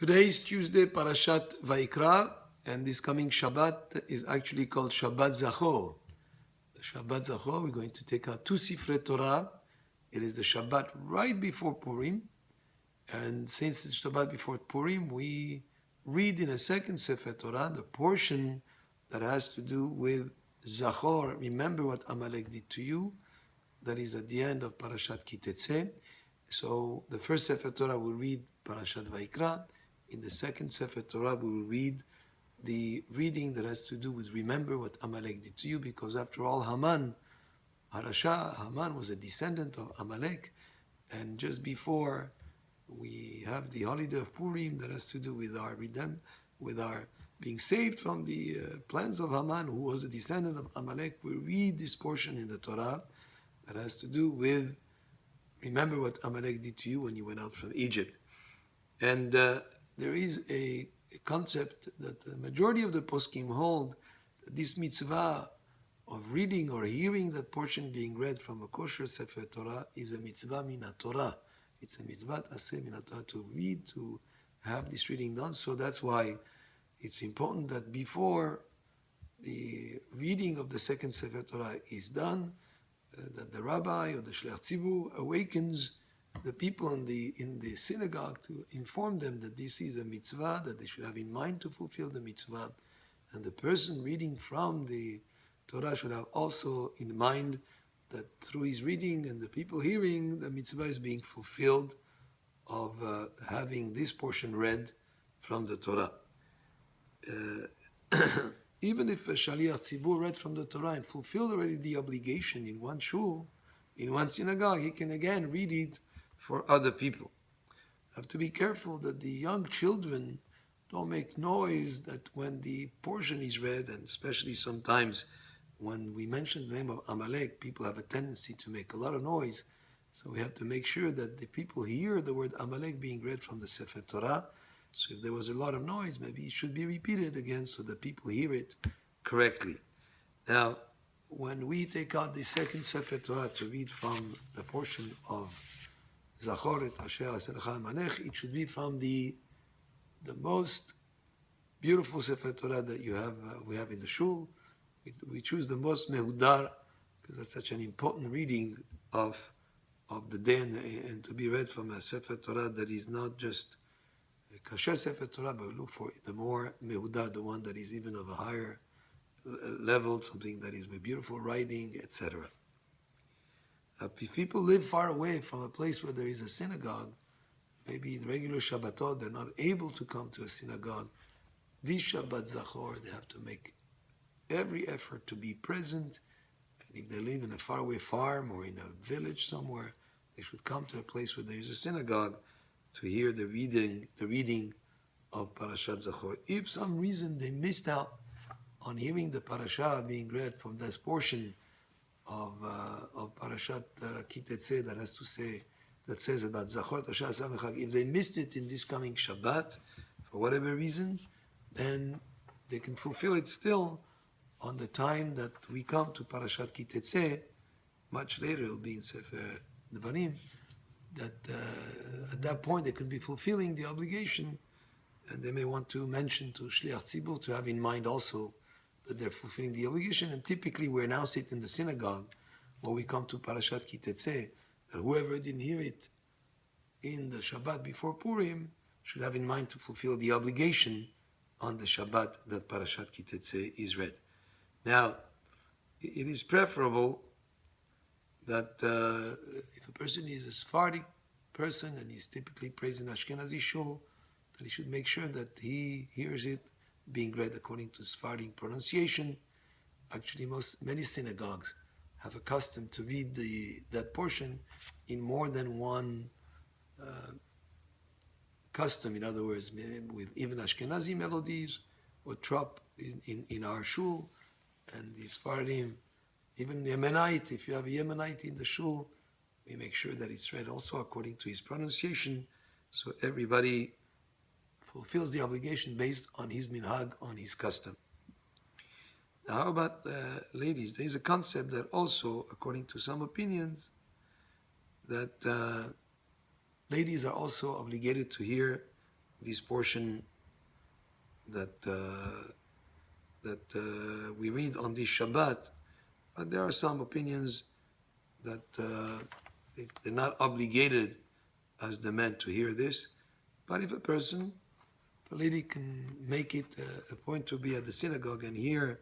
Today is Tuesday, Parashat Vayikra, and this coming Shabbat is actually called Shabbat Zakhor. The Shabbat Zakhor, we're going to take out two Sifrei Torah. It is the Shabbat right before Purim, and since it's Shabbat before Purim, we read in a second Sefer Torah the portion that has to do with Zakhor. Remember what Amalek did to you. That is at the end of Parashat Ki Tetzeh. So the first Sefer Torah will read Parashat Vayikra. In the second Sefer Torah, we will read the reading that has to do with remember what Amalek did to you, because after all, Haman was a descendant of Amalek, and just before we have the holiday of Purim that has to do with our being saved from the plans of Haman, who was a descendant of Amalek, we read this portion in the Torah that has to do with remember what Amalek did to you when you went out from Egypt. And there is a concept that the majority of the poskim hold that this mitzvah of reading or hearing that portion being read from a kosher Sefer Torah is a mitzvah min Torah. It's a mitzvah aseh min Torah to read, to have this reading done. So that's why it's important that before the reading of the second Sefer Torah is done, that the Rabbi or the Shliach Tzibur awakens the people in the synagogue to inform them that this is a mitzvah, that they should have in mind to fulfill the mitzvah. And the person reading from the Torah should have also in mind that through his reading and the people hearing, the mitzvah is being fulfilled of having this portion read from the Torah. Even if a Shaliach Tzibur read from the Torah and fulfilled already the obligation in one shul, in one synagogue, he can again read it for other people. Have to be careful that the young children don't make noise that when the portion is read, and especially sometimes when we mention the name of Amalek, people have a tendency to make a lot of noise. So we have to make sure that the people hear the word Amalek being read from the Sefer Torah. So if there was a lot of noise, maybe it should be repeated again so that people hear it correctly. Now, when we take out the second Sefer Torah to read from the portion of Zakhor et Asher Aserecha Manech, it should be from the most beautiful Sefer Torah that we have in the shul. We choose the most mehudar because that's such an important reading of the day and to be read from a Sefer Torah that is not just a kasher Sefer Torah, but we look for the more mehudar, the one that is even of a higher level, something that is with beautiful writing, etc. If people live far away from a place where there is a synagogue, maybe in regular Shabbatot they're not able to come to a synagogue, this Shabbat Zakhor they have to make every effort to be present. And if they live in a faraway farm or in a village somewhere, they should come to a place where there is a synagogue to hear the reading of Parashat Zakhor. If some reason they missed out on hearing the parasha being read from this portion of Parashat Ki Tetzeh that says about Zakhor Tasha Asam Lechag, if they missed it in this coming Shabbat for whatever reason, then they can fulfill it still on the time that we come to Parashat Ki Tetzeh. Much later it will be in Sefer Devarim, that at that point they could be fulfilling the obligation, and they may want to mention to Shliach Tzibur to have in mind also that they're fulfilling the obligation. And typically we're now sitting in the synagogue when we come to Parashat Ki Tetzeh, that whoever didn't hear it in the Shabbat before Purim should have in mind to fulfill the obligation on the Shabbat that Parashat Ki Tetzeh is read. Now, it is preferable that if a person is a Sephardic person and he's typically praising Ashkenazi shul, that he should make sure that he hears it being read according to Sephardic pronunciation. Actually, many synagogues have a custom to read that portion in more than one custom. In other words, with even Ashkenazi melodies or trop in our shul, and the Sephardim, even Yemenite, if you have a Yemenite in the shul, we make sure that it's read also according to his pronunciation, so everybody fulfills the obligation based on his minhag, on his custom. Now, how about ladies? There is a concept that also, according to some opinions, that ladies are also obligated to hear this portion that we read on this Shabbat, but there are some opinions that they're not obligated as the men to hear this. But if a lady can make it a point to be at the synagogue and hear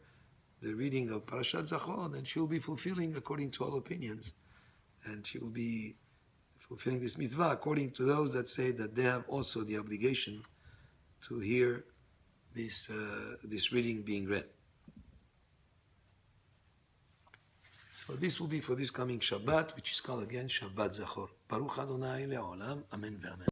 the reading of Parashat Zakhor, then she will be fulfilling according to all opinions, and she will be fulfilling this mitzvah according to those that say that they have also the obligation to hear this reading being read. So this will be for this coming Shabbat, which is called again Shabbat Zakhor. Baruch Adonai le'olam, Amen ve'amen.